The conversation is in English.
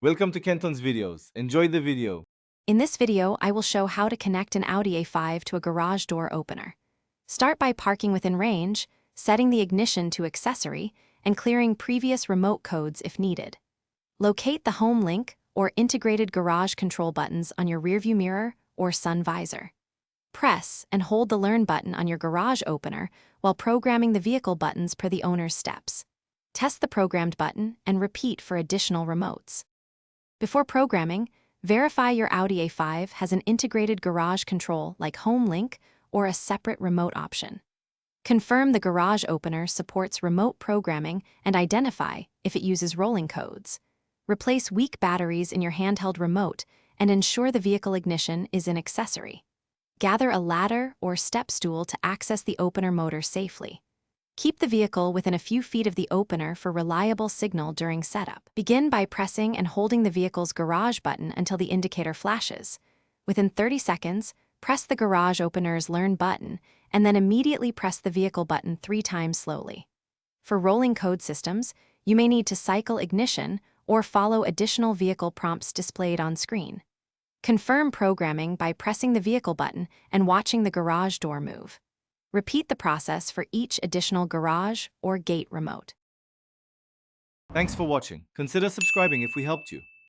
Welcome to Kenton's videos. Enjoy the video. In this video, I will show how to connect an Audi A5 to a garage door opener. Start by parking within range, setting the ignition to accessory, and clearing previous remote codes if needed. Locate the home link or integrated garage control buttons on your rearview mirror or sun visor. Press and hold the Learn button on your garage opener while programming the vehicle buttons per the owner's steps. Test the programmed button and repeat for additional remotes. Before programming, verify your Audi A5 has an integrated garage control like Home Link or a separate remote option. Confirm the garage opener supports remote programming and identify if it uses rolling codes. Replace weak batteries in your handheld remote and ensure the vehicle ignition is an accessory. Gather a ladder or step stool to access the opener motor safely. Keep the vehicle within a few feet of the opener for reliable signal during setup. Begin by pressing and holding the vehicle's garage button until the indicator flashes. Within 30 seconds, press the garage opener's Learn button, and then immediately press the vehicle button 3 times slowly. For rolling code systems, you may need to cycle ignition or follow additional vehicle prompts displayed on screen. Confirm programming by pressing the vehicle button and watching the garage door move. Repeat the process for each additional garage or gate remote. Thanks for watching. Consider subscribing if we helped you.